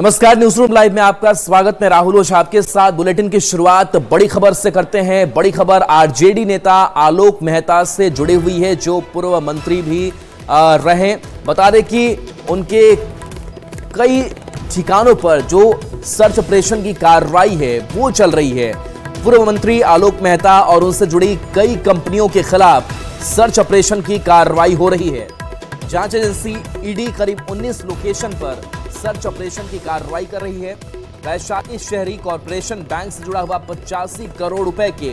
नमस्कार, news room live में आपका स्वागत। मैं राहुल ओझा आपके साथ। बुलेटिन की शुरुआत बड़ी खबर से करते हैं। बड़ी खबर आरजेडी नेता आलोक मेहता से जुड़ी हुई है, जो पूर्व मंत्री भी रहे। बता दें कि उनके कई ठिकानों पर जो सर्च ऑपरेशन की कार्रवाई है वो चल रही है। पूर्व मंत्री आलोक मेहता और उनसे जुड़ी कई कंपनियों के खिलाफ सर्च ऑपरेशन की कार्रवाई हो रही है। जांच एजेंसी ईडी करीब 19 लोकेशन पर सर्च ऑपरेशन की कार्रवाई कर रही है। वैशाली शहरी कॉरपोरेशन बैंक से जुड़ा हुआ 85 करोड़ रुपए के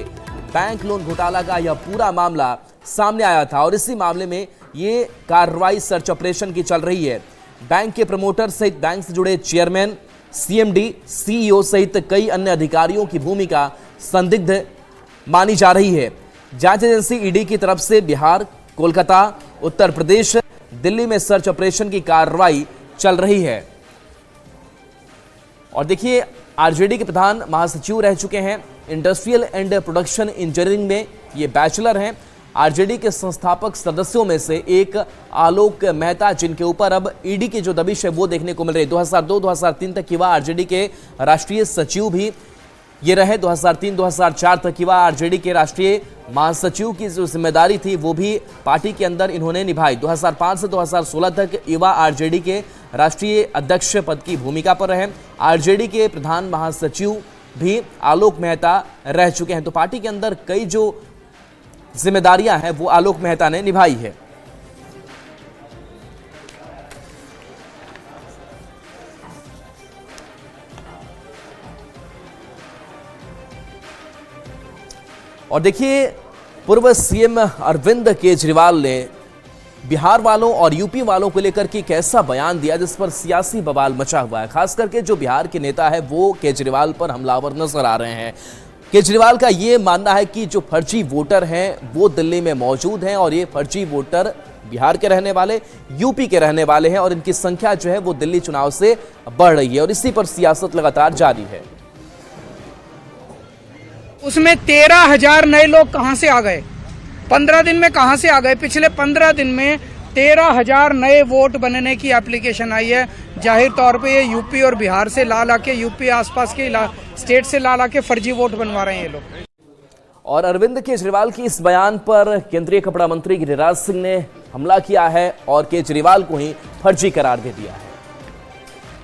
बैंक लोन घोटाला का यह पूरा मामला सामने आया था और इसी मामले में ये कार्रवाई सर्च ऑपरेशन की चल रही है। बैंक के प्रमोटर सहित बैंक से जुड़े चेयरमैन, सीएमडी, सीईओ सहित कई अन्य अधिकारियों की भूमिका संदिग्ध मानी जा रही है। जांच एजेंसी ईडी की तरफ से बिहार, कोलकाता, उत्तर प्रदेश, दिल्ली में सर्च ऑपरेशन की कार्रवाई चल रही है। और देखिए, आरजेडी के प्रधान महासचिव रह चुके हैं। इंडस्ट्रियल एंड प्रोडक्शन इंजीनियरिंग में ये बैचलर हैं। आरजेडी के संस्थापक सदस्यों में से एक आलोक मेहता, जिनके ऊपर अब ईडी की जो दबिश है वो देखने को मिल रही है। 2002-2003 तक युवा आरजेडी के राष्ट्रीय सचिव भी ये रहे। 2003-2004 तक युवा आरजेडी के राष्ट्रीय महासचिव की जो जिम्मेदारी थी वो भी पार्टी के अंदर इन्होंने निभाई। 2005 से 2016 तक युवा आरजेडी के राष्ट्रीय अध्यक्ष पद की भूमिका पर रहे। आरजेडी के प्रधान महासचिव भी आलोक मेहता रह चुके हैं। तो पार्टी के अंदर कई जो जिम्मेदारियां हैं वो आलोक मेहता ने निभाई है। और देखिए, पूर्व सीएम अरविंद केजरीवाल ने बिहार वालों और यूपी वालों को लेकर के कैसा बयान दिया जिस पर सियासी बवाल मचा हुआ है। खास करके जो बिहार के नेता है वो केजरीवाल पर हमलावर नजर आ रहे हैं। केजरीवाल का ये मानना है कि जो फर्जी वोटर हैं वो दिल्ली में मौजूद हैं और ये फर्जी वोटर बिहार के रहने वाले, यूपी के रहने वाले हैं और इनकी संख्या जो है वो दिल्ली चुनाव से बढ़ रही है और इसी पर सियासत लगातार जारी है। उसमें 13,000 नए लोग कहां से आ गए? 15 दिन में कहां से आ गए? पिछले 15 दिन में 13,000 नए वोट बनने की एप्लीकेशन आई है। जाहिर तौर पे ये यूपी और बिहार से ला के, यूपी आसपास के स्टेट से ला के फर्जी वोट बनवा रहे हैं ये लोग। और अरविंद केजरीवाल की इस बयान पर केंद्रीय कपड़ा मंत्री गिरिराज सिंह ने हमला किया है और केजरीवाल को ही फर्जी करार दे दिया है।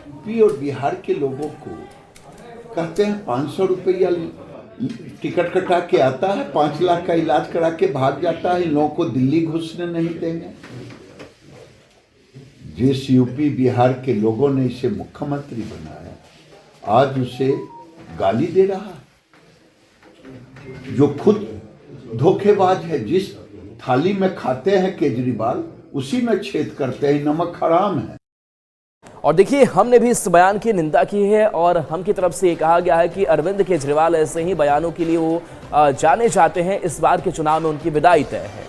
यूपी और बिहार के लोगों को कहते हैं 500 रुपया टिकट कटा के आता है, 5 लाख का इलाज करा के भाग जाता है, इन लोगों को दिल्ली घुसने नहीं देंगे। जिस यूपी बिहार के लोगों ने इसे मुख्यमंत्री बनाया, आज उसे गाली दे रहा है, जो खुद धोखेबाज है। जिस थाली में खाते हैं केजरीवाल, उसी में छेद करते हैं। नमक हराम है। और देखिए, हमने भी इस बयान की निंदा की है और हम की तरफ से ये कहा गया है कि अरविंद केजरीवाल ऐसे ही बयानों के लिए वो जाने जाते हैं। इस बार के चुनाव में उनकी विदाई तय है।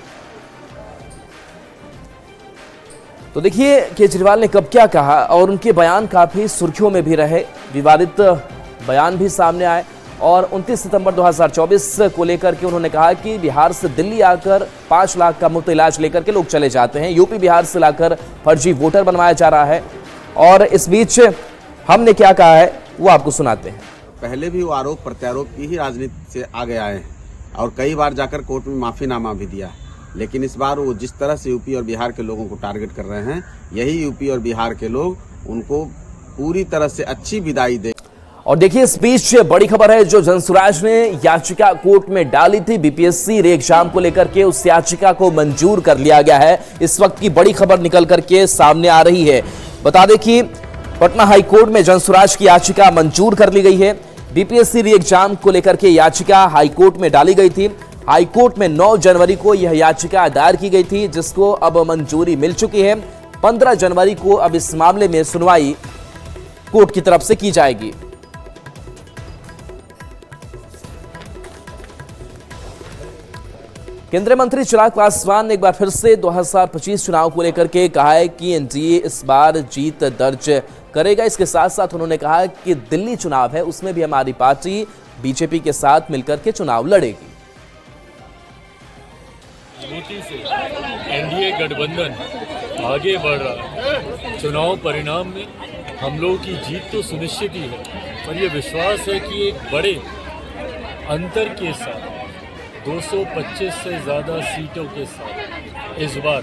तो देखिए, केजरीवाल ने कब क्या कहा और उनके बयान काफी सुर्खियों में भी रहे। विवादित बयान भी सामने आए और 29 सितंबर 2024 को लेकर के उन्होंने कहा कि बिहार से दिल्ली आकर 5 लाख का मुफ्त इलाज लेकर के लोग चले जाते हैं। यूपी बिहार से लाकर फर्जी वोटर बनवाया जा रहा है। और इस बीच हमने क्या कहा है वो आपको सुनाते हैं। पहले भी वो आरोप प्रत्यारोप की ही राजनीति से आगे आए हैं और कई बार जाकर कोर्ट में माफीनामा भी दिया, लेकिन इस बार वो जिस तरह से यूपी और बिहार के लोगों को टारगेट कर रहे हैं, यही यूपी और बिहार के लोग उनको पूरी तरह से अच्छी विदाई दे। और देखिए, इस बीच बड़ी खबर है जो जनसुराज ने याचिका कोर्ट में डाली थी बीपीएससी रे एग्जाम को लेकर के, उस याचिका को मंजूर कर लिया गया है। इस वक्त की बड़ी खबर निकल करके सामने आ रही है। बता दें कि पटना हाईकोर्ट में जनसुराज की याचिका मंजूर कर ली गई है। बीपीएससी री एग्जाम को लेकर के याचिका हाईकोर्ट में डाली गई थी। हाईकोर्ट में 9 जनवरी को यह याचिका दायर की गई थी, जिसको अब मंजूरी मिल चुकी है। 15 जनवरी को अब इस मामले में सुनवाई कोर्ट की तरफ से की जाएगी। केंद्रीय मंत्री चिराग पासवान ने एक बार फिर से 2025 चुनाव को लेकर के कहा है कि एनडीए इस बार जीत दर्ज करेगा। इसके साथ साथ उन्होंने कहा कि दिल्ली चुनाव है, उसमें भी हमारी पार्टी बीजेपी के साथ मिलकर के चुनाव लड़ेगी। मजबूती से एनडीए गठबंधन आगे बढ़ रहा है। चुनाव परिणाम में हम लोगों की जीत तो सुनिश्चित ही है, पर यह विश्वास है कि एक बड़े अंतर के साथ 225 से ज़्यादा सीटों के साथ इस बार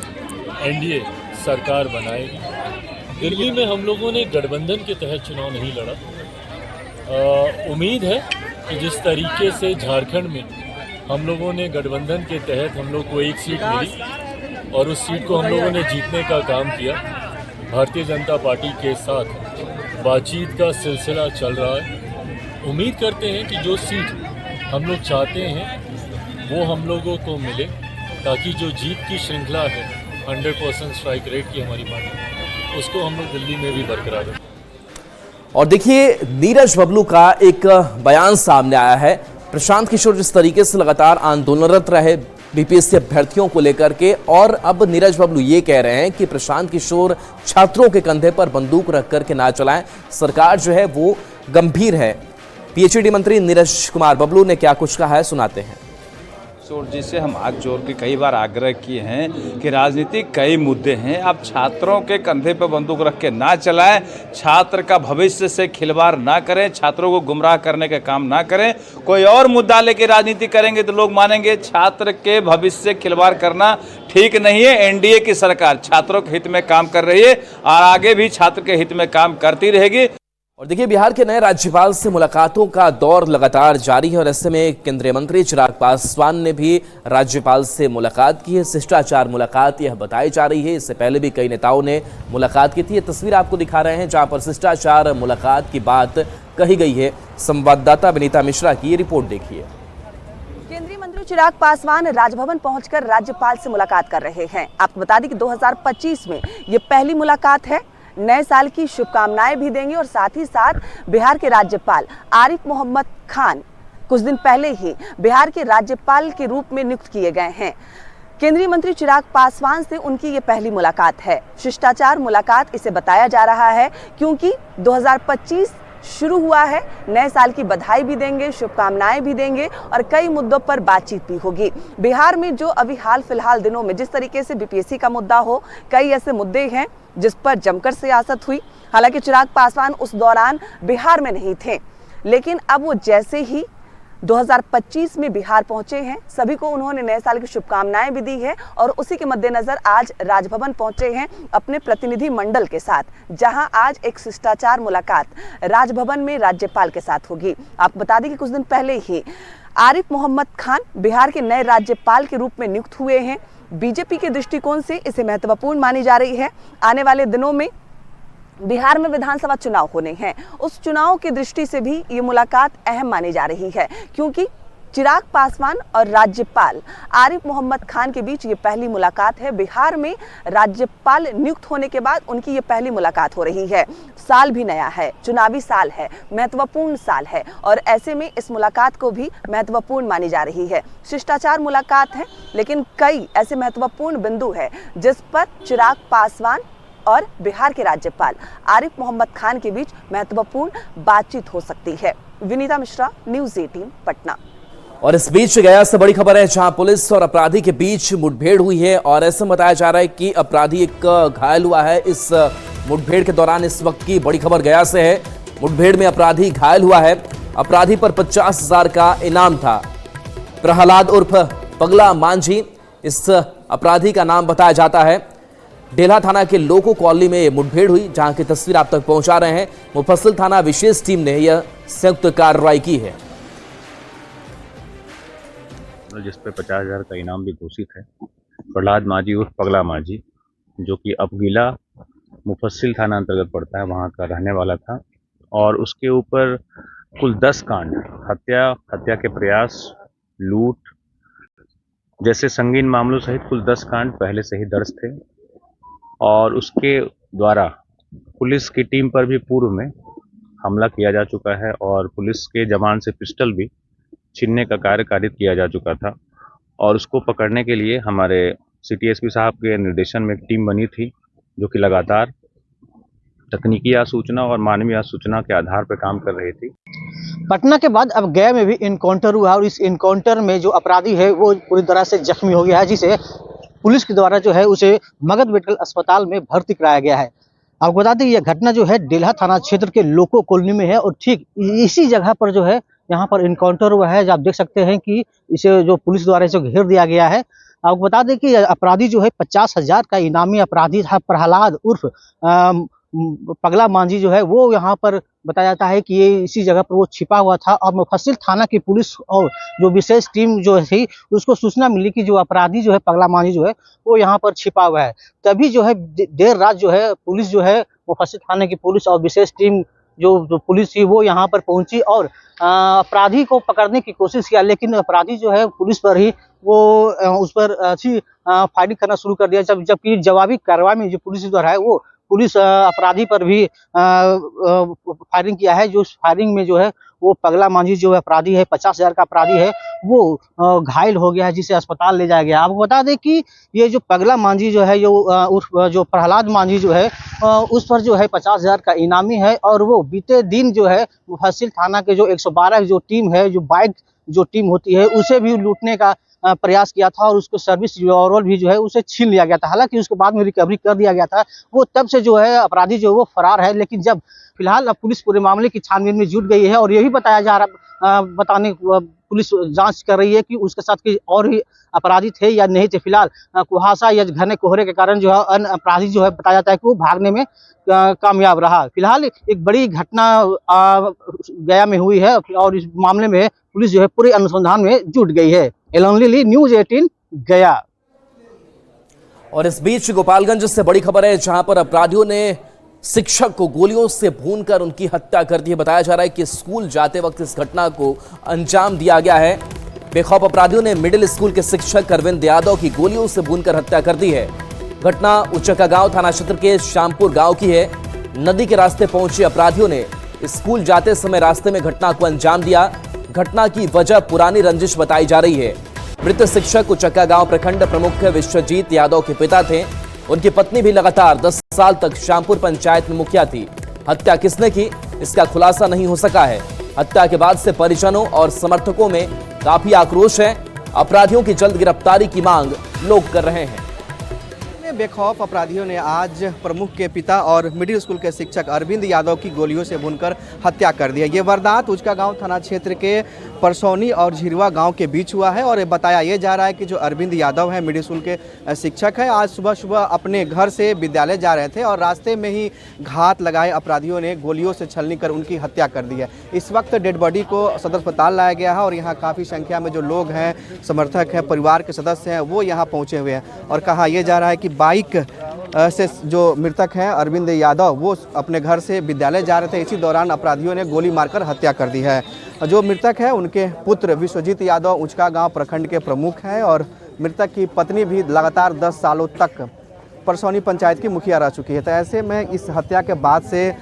एनडीए सरकार बनाएगी। दिल्ली में हम लोगों ने गठबंधन के तहत चुनाव नहीं लड़ा। उम्मीद है कि जिस तरीके से झारखंड में हम लोगों ने गठबंधन के तहत हम लोग को एक सीट मिली और उस सीट को हम लोगों ने जीतने का काम किया। भारतीय जनता पार्टी के साथ बातचीत का सिलसिला चल रहा है। उम्मीद करते हैं कि जो सीट हम लोग चाहते हैं वो हम लोगों को मिले, ताकि जो जीत की श्रृंखला है 100% स्ट्राइक रेट की हमारी पार्टी, उसको हम लोग दिल्ली में भी बरकरार रखें। और देखिए, नीरज बबलू का एक बयान सामने आया है। प्रशांत किशोर जिस तरीके से लगातार आंदोलनरत रहे बीपीएससी अभ्यर्थियों को लेकर के, और अब नीरज बबलू ये कह रहे हैं कि प्रशांत किशोर छात्रों के कंधे पर बंदूक रख करके ना चलाएं, सरकार जो है वो गंभीर है। पीएचडी मंत्री नीरज कुमार बबलू ने क्या कुछ कहा है, सुनाते हैं। जी से हम हाथ जोड़ के कई बार आग्रह किए हैं कि राजनीतिक कई मुद्दे हैं, आप छात्रों के कंधे पर बंदूक रख के ना चलाएं, छात्र का भविष्य से खिलवाड़ ना करें, छात्रों को गुमराह करने का काम ना करें। कोई और मुद्दा लेके राजनीति करेंगे तो लोग मानेंगे। छात्र के भविष्य से खिलवाड़ करना ठीक नहीं है। एनडीए की सरकार छात्रों के हित में काम कर रही है और आगे भी छात्र के हित में काम करती रहेगी। और देखिए, बिहार के नए राज्यपाल से मुलाकातों का दौर लगातार जारी है और ऐसे में केंद्रीय मंत्री चिराग पासवान ने भी राज्यपाल से मुलाकात की है। शिष्टाचार मुलाकात यह बताई जा रही है। इससे पहले भी कई नेताओं ने मुलाकात की थी। ये तस्वीर आपको दिखा रहे हैं जहां पर शिष्टाचार मुलाकात की बात कही गई है। संवाददाता विनीता मिश्रा की ये रिपोर्ट देखिए। केंद्रीय मंत्री चिराग पासवान राजभवन पहुंचकर राज्यपाल से मुलाकात कर रहे हैं। आपको बता दें कि 2025 में ये पहली मुलाकात है। नए साल की शुभकामनाएं भी देंगे और साथ ही साथ बिहार के राज्यपाल आरिफ मोहम्मद खान कुछ दिन पहले ही बिहार के राज्यपाल के रूप में नियुक्त किए गए हैं। केंद्रीय मंत्री चिराग पासवान से उनकी ये पहली मुलाकात है। शिष्टाचार मुलाकात इसे बताया जा रहा है क्योंकि 2025 शुरू हुआ है। नए साल की बधाई भी देंगे, शुभकामनाएं भी देंगे और कई मुद्दों पर बातचीत भी होगी। बिहार में जो अभी हाल फिलहाल दिनों में जिस तरीके से बीपीएससी का मुद्दा हो, कई ऐसे मुद्दे हैं जिस पर जमकर सियासत हुई। हालांकि चिराग पासवान उस दौरान बिहार में नहीं थे, लेकिन अब वो जैसे ही 2025 में बिहार पहुंचे हैं, सभी को उन्होंने नए साल की शुभकामनाएं भी दी है और उसी के मद्देनजर आज राजभवन पहुंचे हैं अपने प्रतिनिधि मंडल के साथ, जहां आज एक शिष्टाचार मुलाकात राजभवन में राज्यपाल के साथ होगी। आपको बता दें कि कुछ दिन पहले ही आरिफ मोहम्मद खान बिहार के नए राज्यपाल के रूप में नियुक्त हुए हैं। बीजेपी के दृष्टिकोण से इसे महत्वपूर्ण मानी जा रही है। आने वाले दिनों में बिहार में विधानसभा चुनाव होने हैं, उस चुनाव की दृष्टि से भी ये मुलाकात अहम मानी जा रही है क्योंकि चिराग पासवान और राज्यपाल आरिफ मोहम्मद खान के बीच ये पहली मुलाकात है। बिहार में राज्यपाल नियुक्त होने के बाद उनकी ये पहली मुलाकात हो रही है। साल भी नया है, चुनावी साल है, महत्वपूर्ण साल है और ऐसे में इस मुलाकात को भी महत्वपूर्ण मानी जा रही है। शिष्टाचार मुलाकात है, लेकिन कई ऐसे महत्वपूर्ण बिंदु है जिस पर चिराग पासवान और बिहार के राज्यपाल आरिफ मोहम्मद खान के बीच महत्वपूर्ण बातचीत हो सकती है। विनीता मिश्रा, न्यूज़ 18 पटना। और इस बीच गया से बड़ी खबर है जहां पुलिस और अपराधी के बीच मुठभेड़ हुई है और ऐसा बताया जा रहा है कि अपराधी एक घायल हुआ है। इस मुठभेड़ के दौरान इस वक्त की बड़ी खबर गया से है। मुठभेड़ में अपराधी घायल हुआ है। अपराधी पर 50,000 का इनाम था। प्रहलाद उर्फ पगला मांझी इस अपराधी का नाम बताया जाता है। डेल्हा थाना के लोको कॉलोनी में मुठभेड़ हुई, जहां की तस्वीर आप तक पहुंचा रहे हैं। मुफस्सिल थाना विशेष टीम ने यह संयुक्त कार्रवाई की है, जिस पे 50,000 का इनाम भी घोषित है। प्रहलाद मांझी उर्फ पगला मांझी, जो कि अपगीला मुफस्सिल थाना अंतर्गत पड़ता है, वहाँ का रहने वाला था और उसके ऊपर कुल 10 कांड हत्या के प्रयास, लूट जैसे संगीन मामलों सहित कुल 10 कांड पहले से ही दर्ज थे और उसके द्वारा पुलिस की टीम पर भी पूर्व में हमला किया जा चुका है और पुलिस के जवान से पिस्टल भी छीनने का कार्य कारित किया जा चुका था और उसको पकड़ने के लिए हमारे सिटी एसपी साहब के निर्देशन में एक टीम बनी थी, जो कि लगातार तकनीकी आसूचना और मानवीय आसूचना के आधार पर काम कर रही थी। पटना के बाद अब गया में भी इनकाउंटर हुआ और इस इनकाउंटर में जो अपराधी है वो पूरी तरह से जख्मी हो गया है, जिसे पुलिस के द्वारा जो है उसे मगध मेडिकल अस्पताल में भर्ती कराया गया है। आपको बता दें, यह घटना जो है डेल्हा थाना क्षेत्र के लोको कॉलोनी में है और ठीक इसी जगह पर जो है यहाँ पर इनकाउंटर हुआ है। आप देख सकते हैं कि इसे जो पुलिस द्वारा इसे घेर दिया गया है। आपको बता दें कि अपराधी जो है 50,000 का इनामी अपराधी था प्रहलाद उर्फ पगला मांझी जो है वो यहाँ पर बताया जाता है कि ये इसी जगह पर वो छिपा हुआ था और मुफस्सिल थाना की पुलिस और जो विशेष टीम जो थी उसको सूचना मिली कि जो अपराधी जो है पगला मांझी जो है वो यहाँ पर छिपा हुआ है। तभी जो है देर रात जो है पुलिस जो है मुफस्सिल थाना की पुलिस और विशेष टीम जो पुलिस थी वो यहाँ पर पहुंची और अपराधी को पकड़ने की कोशिश किया, लेकिन अपराधी जो है पुलिस पर ही वो उस पर अच्छी फायरिंग करना शुरू कर दिया। जबकि जवाबी कार्रवाई में जो पुलिस द्वारा है वो पुलिस अपराधी पर भी फायरिंग किया है। जो फायरिंग में जो है वो पगला मांझी जो अपराधी है 50,000 का अपराधी है वो घायल हो गया है, जिसे अस्पताल ले जाया गया। आपको बता दें कि ये जो पगला मांझी जो है जो प्रहलाद मांझी जो है उस पर जो है 50,000 का इनामी है और वो बीते दिन जो है मुफस्सिल थाना के जो 112 जो टीम है, जो बाइक जो टीम होती है उसे भी लूटने का प्रयास किया था और उसको सर्विस रिवॉल्वर भी जो है उसे छीन लिया गया था। हालांकि उसको बाद में रिकवरी कर दिया गया था। वो तब से जो है अपराधी जो है वो फरार है, लेकिन जब फिलहाल अब पुलिस पूरे मामले की छानबीन में जुट गई है और यही बताया जा रहा पुलिस जांच कर रही है कि उसके साथ कोई और भी अपराधी थे या नहीं थे। फिलहाल कुहासा या घने कोहरे के कारण जो है अन्य अपराधी जो है बताया जाता है कि वो भागने में कामयाब रहा। फिलहाल एक बड़ी घटना गया में हुई है और इस मामले में पुलिस जो है पूरे अनुसंधान में जुट गई है। एलोनली न्यूज़ 18 गया। और इस बीच गोपालगंज से बड़ी खबर है, जहां पर अपराधियों ने शिक्षक को गोलियों से भूनकर उनकी हत्या कर दी है। बताया जा रहा है कि स्कूल जाते वक्त इस घटना को अंजाम दिया गया है। बेखौफ अपराधियों ने मिडिल स्कूल के शिक्षक अरविंद यादव की गोलियों से भूनकर हत्या कर दी है। घटना उच्चका गांव थाना क्षेत्र के श्यामपुर गांव की है। नदी के रास्ते पहुंचे अपराधियों ने स्कूल जाते समय रास्ते में घटना को अंजाम दिया। घटना की वजह पुरानी रंजिश बताई जा रही है। मृत शिक्षक उच्चका गांव प्रखंड प्रमुख विश्वजीत यादव के पिता थे। उनकी पत्नी भी लगातार 10 साल तक श्यामपुर पंचायत में मुखिया थी। हत्या किसने की, इसका खुलासा नहीं हो सका है। हत्या के बाद से परिजनों और समर्थकों में काफी आक्रोश है। अपराधियों की जल्द गिरफ्तारी की मांग लोग कर रहे हैं। बेखौफ अपराधियों ने आज प्रमुख के पिता और मिडिल स्कूल के शिक्षक अरविंद यादव की गोलियों से भूनकर हत्या कर दिया। ये वारदात उचका गांव थाना क्षेत्र के परसौनी और झिरवा गांव के बीच हुआ है और बताया ये जा रहा है कि जो अरविंद यादव है मिडिल स्कूल के शिक्षक हैं, आज सुबह अपने घर से विद्यालय जा रहे थे और रास्ते में ही घात लगाए अपराधियों ने गोलियों से छलनी कर उनकी हत्या कर दी है। इस वक्त डेड बॉडी को सदर अस्पताल लाया गया है और यहाँ काफ़ी संख्या में जो लोग हैं, समर्थक हैं, परिवार के सदस्य हैं, वो यहाँ पहुँचे हुए हैं। और कहा यह जा रहा है कि बाइक से जो मृतक हैं अरविंद यादव वो अपने घर से विद्यालय जा रहे थे, इसी दौरान अपराधियों ने गोली मारकर हत्या कर दी है। जो मृतक है उनके पुत्र विश्वजीत यादव उचका गांव प्रखंड के प्रमुख हैं और मृतक की पत्नी भी लगातार 10 सालों तक परसौनी पंचायत की मुखिया रह चुकी है। तो ऐसे में इस हत्या के बाद से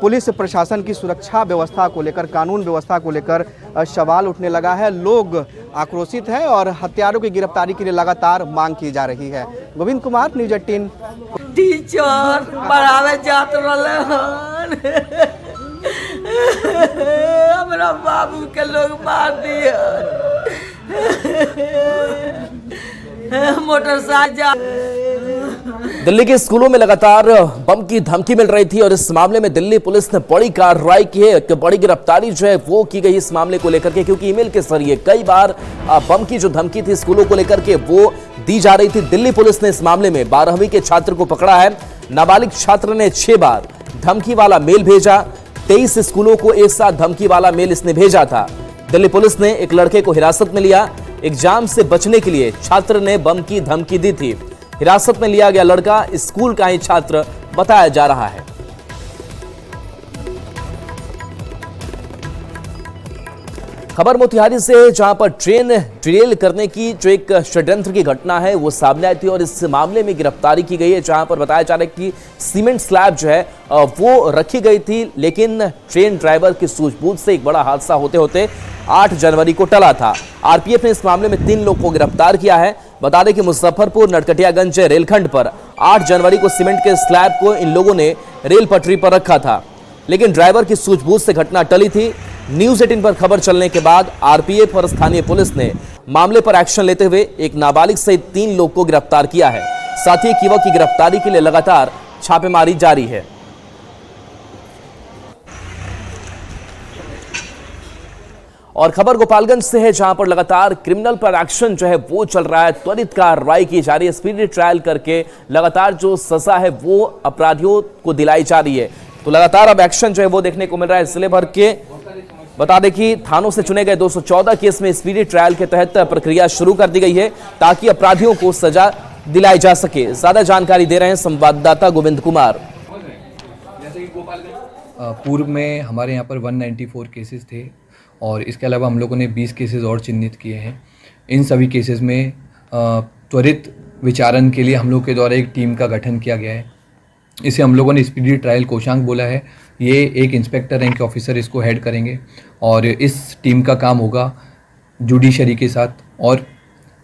पुलिस प्रशासन की सुरक्षा व्यवस्था को लेकर, कानून व्यवस्था को लेकर सवाल उठने लगा है। लोग आक्रोशित हैं और हत्यारों की गिरफ्तारी के लिए लगातार मांग की जा रही है। गोविंद कुमार, न्यूज़ 18। टीचर पढ़ावे जात रहले हमरा बाबू के लोग मार दिया। मोटरसाइकिल दिल्ली के स्कूलों में लगातार बम की धमकी मिल रही थी और इस मामले में दिल्ली पुलिस ने बड़ी कार्रवाई की है। बड़ी गिरफ्तारी जो है वो की गई इस मामले को लेकर के, क्योंकि ईमेल के जरिए कई बार बम की जो धमकी थी स्कूलों को लेकर के वो दी जा रही थी। दिल्ली पुलिस ने इस मामले में 12वीं के छात्र को पकड़ा है। नाबालिग छात्र ने 6 बार धमकी वाला मेल भेजा। 23 स्कूलों को एक साथ धमकी वाला मेल इसने भेजा था। दिल्ली पुलिस ने एक लड़के को हिरासत में लिया। एग्जाम से बचने के लिए छात्र ने बम की धमकी दी थी। हिरासत में लिया गया लड़का स्कूल का ही छात्र बताया जा रहा है। खबर मोतिहारी से, जहां पर ट्रेन डिरेल करने की जो एक षड्यंत्र की घटना है वो सामने आई थी और इस मामले में गिरफ्तारी की गई है। जहां पर बताया जा रहा है कि सीमेंट स्लैब जो है वो रखी गई थी, लेकिन ट्रेन ड्राइवर की सूझबूझ से एक बड़ा हादसा होते होते 8 जनवरी को टला था। आरपीएफ ने इस मामले में 3 लोग को गिरफ्तार किया है। बता दें कि मुजफ्फरपुर नरकटियागंज रेलखंड पर 8 जनवरी को सीमेंट के स्लैब को इन लोगों ने रेल पटरी पर रखा था, लेकिन ड्राइवर की सूझबूझ से घटना टली थी। न्यूज़ 18 पर खबर चलने के बाद आरपीएफ और स्थानीय पुलिस ने मामले पर एक्शन लेते हुए एक नाबालिग सहित 3 लोग को गिरफ्तार किया है। साथ ही एक युवक की गिरफ्तारी के लिए लगातार छापेमारी जारी है। और खबर गोपालगंज से है, जहां पर लगातार क्रिमिनल पर एक्शन जो है वो चल रहा है। त्वरित कार्रवाई की जा रही है, स्पीडी ट्रायल करके लगातार जो सजा है वो अपराधियों को दिलाई जा रही है। तो लगातार अब एक्शन जो है वो देखने को मिल रहा है जिले भर के। बता दें कि थानों से चुने गए 214 केस में स्पीडी ट्रायल के तहत प्रक्रिया शुरू कर दी गई है ताकि अपराधियों को सजा दिलाई जा सके। ज्यादा जानकारी दे रहे हैं संवाददाता गोविंद कुमार। पूर्व में हमारे यहाँ पर 194 केसेस थे और इसके अलावा हम लोगों ने 20 केसेस और चिन्हित किए हैं। इन सभी केसेस में त्वरित विचारण के लिए हम लोग के द्वारा एक टीम का गठन किया गया है। इसे हम लोगों ने स्पीडी ट्रायल कोषांग बोला है। ये एक इंस्पेक्टर रैंक के ऑफिसर इसको हेड करेंगे और इस टीम का काम होगा जुडिशरी के साथ और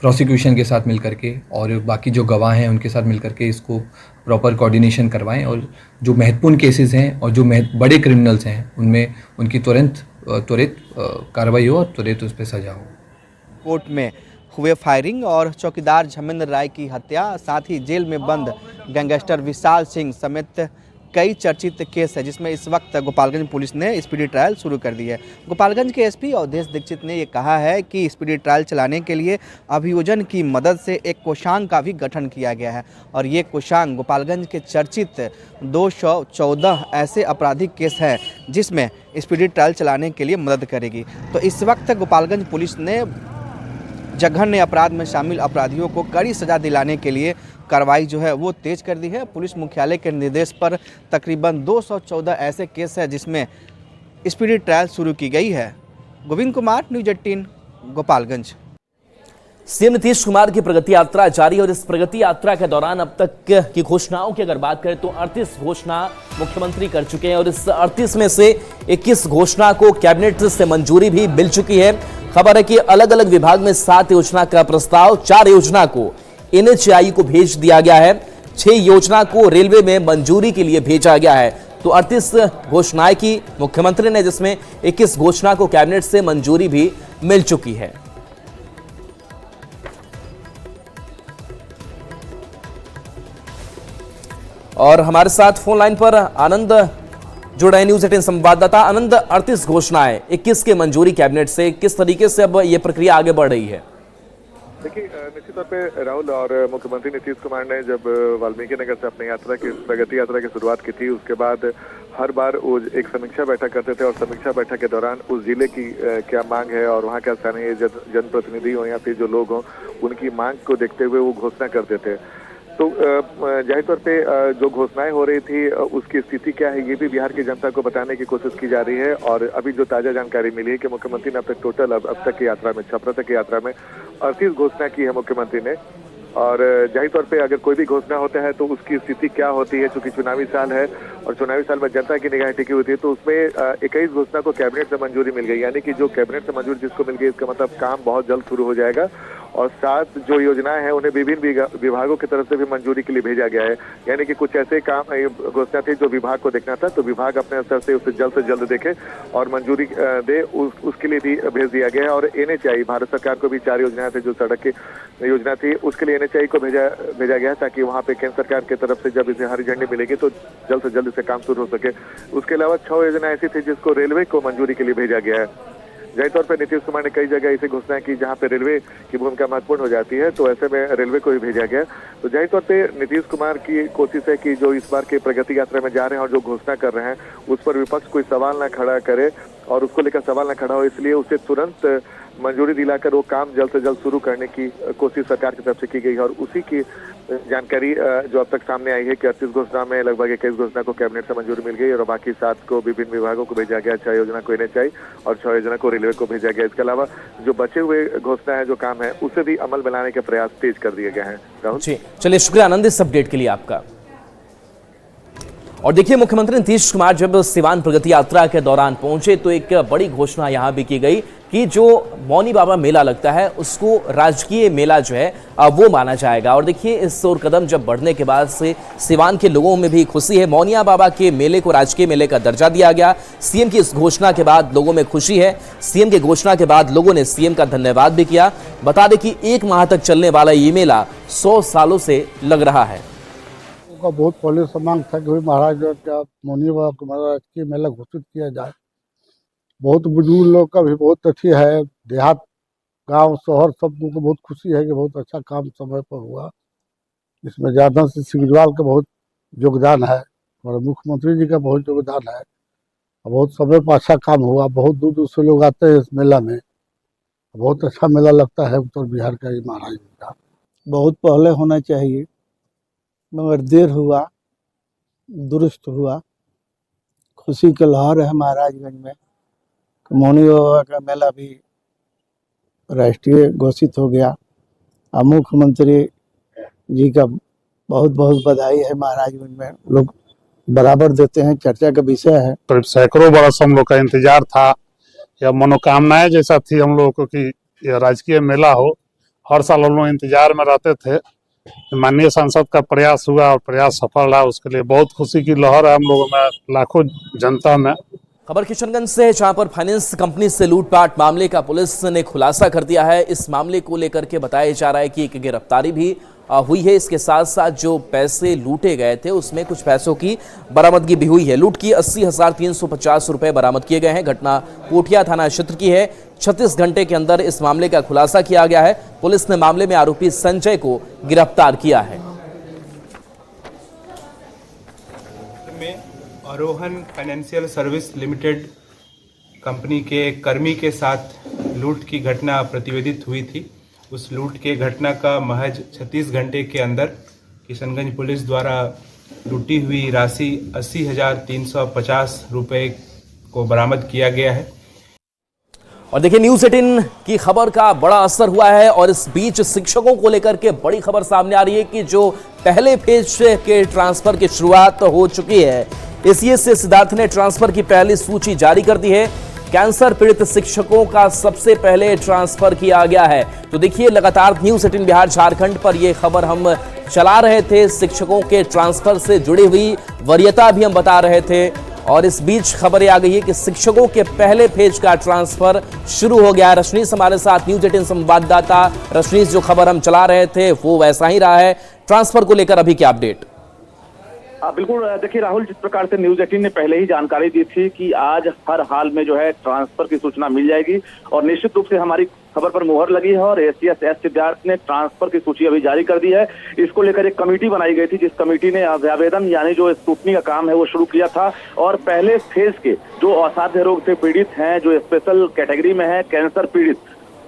प्रोसिक्यूशन के साथ मिलकर के और बाकी जो गवाह हैं उनके साथ मिलकर के इसको प्रॉपर कोऑर्डिनेशन करवाएं और जो महत्वपूर्ण केसेस हैं और जो बड़े क्रिमिनल्स हैं उनमें उनकी त्वरित कार्रवाई हो और त्वरित उस पर सजा हो। कोर्ट में हुए फायरिंग और चौकीदार झमेंद्र राय की हत्या, साथ ही जेल में बंद गैंगस्टर विशाल सिंह समेत कई चर्चित केस है, जिसमें इस वक्त गोपालगंज पुलिस ने स्पीडी ट्रायल शुरू कर दी है। गोपालगंज के एसपी अवधेश दीक्षित ने ये कहा है कि स्पीडी ट्रायल चलाने के लिए अभियोजन की मदद से एक कोषांग का भी गठन किया गया है और ये कोषांग गोपालगंज के चर्चित 214 ऐसे आपराधिक केस हैं जिसमें स्पीडी ट्रायल चलाने के लिए मदद करेगी। तो इस वक्त गोपालगंज पुलिस ने जघन्य अपराध में शामिल अपराधियों को कड़ी सजा दिलाने के लिए कार्रवाई जो है वो तेज कर दी है। पुलिस मुख्यालय के निर्देश पर तकरीबन 214 ऐसे केस है जिसमें स्पीडी ट्रायल शुरू की गई है। गोविंद कुमार, न्यूज़ 18, गोपालगंज। सीएम नीतीश कुमार की प्रगति यात्रा जारी है और इस प्रगति यात्रा के दौरान अब तक की घोषणाओं की अगर बात करें तो 38 घोषणा मुख्यमंत्री कर चुके हैं और इस 38 में से 21 घोषणा को कैबिनेट से मंजूरी भी मिल चुकी है। खबर है कि अलग अलग विभाग में 7 योजना का प्रस्ताव, 4 योजना को NHAI को भेज दिया गया है, 6 योजना को रेलवे में मंजूरी के लिए भेजा गया है। तो 38 घोषणाएं की मुख्यमंत्री ने, जिसमें 21 घोषणा को कैबिनेट से मंजूरी भी मिल चुकी है। और हमारे साथ फोन लाइन पर आनंद जुड़ रहे, न्यूज़ 18 संवाददाता। आनंद, 38 घोषणाएं, 21 की मंजूरी कैबिनेट से, किस तरीके से अब ये प्रक्रिया आगे बढ़ रही है? देखिए, निश्चित तौर पे राहुल और मुख्यमंत्री नीतीश कुमार ने जब वाल्मीकि नगर से अपनी यात्रा की प्रगति यात्रा की शुरुआत की थी, उसके बाद हर बार वो एक समीक्षा बैठक करते थे और समीक्षा बैठक के दौरान उस जिले की क्या मांग है और वहाँ का स्थानीय जनप्रतिनिधि हो या फिर जो लोग हों उनकी मांग को देखते हुए वो घोषणा करते थे। तो जाहिर तौर पे जो घोषणाएं हो रही थी उसकी स्थिति क्या है ये भी बिहार की जनता को बताने की कोशिश की जा रही है। और अभी जो ताज़ा जानकारी मिली है कि मुख्यमंत्री ने अब तक टोटल अब तक की यात्रा में, छपरा तक की यात्रा में 38 घोषणा की है मुख्यमंत्री ने। और जाहिर तौर पे अगर कोई भी घोषणा होता है तो उसकी स्थिति क्या होती है, चूंकि चुनावी साल है और चुनावी साल में जनता की निगाहें टिकी होती है, तो उसमें 21 घोषणा को कैबिनेट से मंजूरी मिल गई। यानी कि जो कैबिनेट से मंजूरी जिसको मिल गई, इसका मतलब काम बहुत जल्द शुरू हो जाएगा। और 7 जो योजनाएं हैं उन्हें विभिन्न विभागों की तरफ से भी मंजूरी के लिए भेजा गया है। यानी कि कुछ ऐसे काम घोषणा थी जो विभाग को देखना था, तो विभाग अपने स्तर से उसे जल्द देखे और मंजूरी दे, उसके लिए भी भेज दिया गया है। और NHAI, भारत सरकार को भी 4 योजनाएं थी जो सड़क की योजना थी, उसके लिए NHAI को भेजा गया है ताकि वहाँ पे केंद्र सरकार की तरफ से जब इसे हरी झंडी मिलेगी तो जल्द से जल्द इसे काम शुरू हो सके। उसके अलावा 6 योजना ऐसी थी जिसको रेलवे को मंजूरी के लिए भेजा गया है। जाहिर तौर पर नीतीश कुमार ने कई जगह ऐसी घोषणाएं की जहां पे रेलवे की भूमिका महत्वपूर्ण हो जाती है, तो ऐसे में रेलवे को भी भेजा गया। तो जाहिर तौर पे नीतीश कुमार की कोशिश है कि जो इस बार के प्रगति यात्रा में जा रहे हैं और जो घोषणा कर रहे हैं उस पर विपक्ष कोई सवाल न खड़ा करे और उसको लेकर सवाल न खड़ा हो, इसलिए उसे तुरंत मंजूरी दिलाकर वो काम जल्द से जल्द शुरू करने की कोशिश सरकार की तरफ से की गई है। और उसी की जानकारी जो अब तक सामने आई है कि 38 घोषणा में लगभग 21 घोषणा को कैबिनेट से मंजूरी मिल गई और बाकी 7 को विभिन्न विभागों को भेजा गया, 6 योजना को NHAI और 6 योजना को रेलवे को भेजा गया। इसके अलावा जो बचे हुए घोषणा है, जो काम है, उसे भी अमल में लाने के प्रयास तेज कर दिए गए हैं। राहुल जी, चलिए, शुक्रिया आनंद इस अपडेट के लिए आपका। और देखिए, मुख्यमंत्री नीतीश कुमार जब सिवान प्रगति यात्रा के दौरान पहुंचे तो एक बड़ी घोषणा यहां भी की गई कि जो मौनी बाबा मेला लगता है उसको राजकीय मेला जो है वो माना जाएगा। और देखिए, इस ओर कदम जब बढ़ने के बाद से सिवान के लोगों में भी खुशी है। मौनिया बाबा के मेले को राजकीय मेले का दर्जा दिया गया। सीएम की इस घोषणा के बाद लोगों में खुशी है। सीएम की घोषणा के बाद लोगों ने सीएम का धन्यवाद भी किया। बता दें कि 1 माह तक चलने वाला ये मेला 100 सालों से लग रहा है। का बहुत पहले से मांग था कि महाराज मौनी बाबा को राजकीय मेला घोषित किया जाए। बहुत बुजुर्ग लोग का भी बहुत अच्छी है। देहात गांव शहर सब लोग को बहुत खुशी है कि बहुत अच्छा काम समय पर हुआ। इसमें ज़्यादा से केजरीवाल का बहुत योगदान है और मुख्यमंत्री जी का बहुत योगदान है। बहुत समय पर अच्छा काम हुआ। बहुत दूर दूर से लोग आते हैं इस मेला में। बहुत अच्छा मेला लगता है उत्तर बिहार का ये महाराज का। बहुत पहले होना चाहिए मगर देर हुआ, दुरुस्त हुआ। खुशी की लहर है महाराजगंज में। मौनी बाबा का मेला भी राष्ट्रीय घोषित हो गया। और मुख्यमंत्री जी का बहुत बहुत बधाई है। महाराजगंज में लोग बराबर देते हैं, चर्चा का विषय है। करीब सैकड़ों बरस हम लोग का इंतजार था। यह मनोकामनाएं जैसा थी हम लोगों को कि यह राजकीय मेला हो। हर साल हम लोग इंतजार में रहते थे। माननीय सांसद का प्रयास हुआ और प्रयास सफल रहा, उसके लिए बहुत खुशी की लहर है हम लोगों में, लाखों जनता में। खबर किशनगंज से है, जहां पर फाइनेंस कंपनी से लूटपाट मामले का पुलिस ने खुलासा कर दिया है। इस मामले को लेकर के बताया जा रहा है कि एक गिरफ्तारी भी हुई है। इसके साथ साथ जो पैसे लूटे गए थे उसमें कुछ पैसों की बरामदगी भी हुई है। लूट की 80,350 रुपए बरामद किए गए हैं। घटना पोठिया थाना क्षेत्र की है। 36 घंटे के अंदर इस मामले का खुलासा किया गया है। पुलिस ने मामले में आरोपी संजय को गिरफ्तार किया है। आरोहन फाइनेंशियल सर्विस लिमिटेड कंपनी के एक कर्मी के साथ लूट की घटना प्रतिवेदित हुई थी। उस लूट के घटना का महज 36 घंटे के अंदर किशनगंज पुलिस द्वारा लूटी हुई राशि 80,350 रुपये को बरामद किया गया है। और देखिए, न्यूज़ 18 की खबर का बड़ा असर हुआ है और इस बीच शिक्षकों को लेकर के बड़ी खबर सामने आ रही है कि जो पहले फेज के ट्रांसफर की शुरुआत हो चुकी है। एसीएस से सिद्धार्थ ने ट्रांसफर की पहली सूची जारी कर दी है। कैंसर पीड़ित शिक्षकों का सबसे पहले ट्रांसफर किया गया है। तो देखिए, लगातार न्यूज़ 18 बिहार झारखंड पर यह खबर हम चला रहे थे। शिक्षकों के ट्रांसफर से जुड़ी हुई वरीयता भी हम बता रहे थे और इस बीच खबर आ गई है कि शिक्षकों के पहले फेज का ट्रांसफर शुरू हो गया है। रजनीश हमारे साथ, न्यूज़ 18 संवाददाता रजनीश, जो खबर हम चला रहे थे वो वैसा ही रहा है। ट्रांसफर को लेकर अभी क्या अपडेट? बिल्कुल, देखिए राहुल, जिस प्रकार से न्यूज़ 18 ने पहले ही जानकारी दी थी कि आज हर हाल में जो है ट्रांसफर की सूचना मिल जाएगी और निश्चित रूप से हमारी खबर पर मुहर लगी है और एसीएस सिद्धार्थ ने ट्रांसफर की सूची अभी जारी कर दी है। इसको लेकर एक कमेटी बनाई गई थी, जिस कमेटी ने अभ्यावेदन यानी जो स्क्रूटनी का काम है वो शुरू किया था और पहले फेज के जो असाध्य रोग से पीड़ित हैं, जो स्पेशल कैटेगरी में है, कैंसर पीड़ित,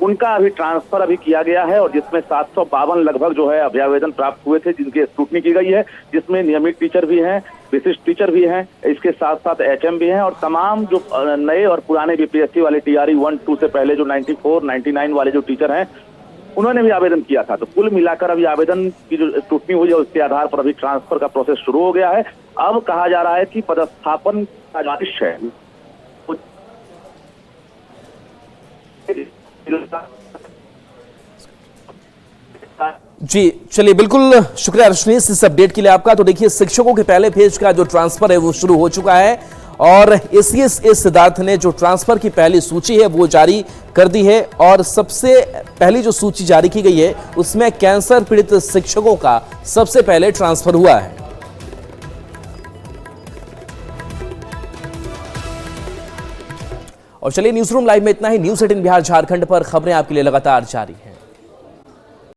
उनका अभी ट्रांसफर अभी किया गया है और जिसमें 752 लगभग जो है अभ्यावेदन प्राप्त हुए थे, जिनकी स्क्रूटनी की गई है, जिसमें नियमित टीचर भी हैं, विशिष्ट टीचर भी हैं, इसके साथ साथ एचएम भी हैं और तमाम जो नए और पुराने बीपीएससी वाले टीआरई 1-2 से पहले जो 94, 99 वाले जो टीचर हैं, उन्होंने भी आवेदन किया था। तो कुल मिलाकर अभी आवेदन की जो स्क्रूटनी हुई है उसके आधार पर अभी ट्रांसफर का प्रोसेस शुरू हो गया है। अब कहा जा रहा है कि पदस्थापन का आदेश है जी। चलिए, बिल्कुल शुक्रिया रजनीश इस अपडेट के लिए आपका। तो देखिए, शिक्षकों के पहले फेज का जो ट्रांसफर है वो शुरू हो चुका है और एसीएस सिद्धार्थ ने जो ट्रांसफर की पहली सूची है वो जारी कर दी है और सबसे पहली जो सूची जारी की गई है उसमें कैंसर पीड़ित शिक्षकों का सबसे पहले ट्रांसफर हुआ है। और चलिए, न्यूज़ रूम लाइव में इतना ही। न्यूज़ 18 बिहार झारखंड पर खबरें आपके लिए लगातार जारी हैं।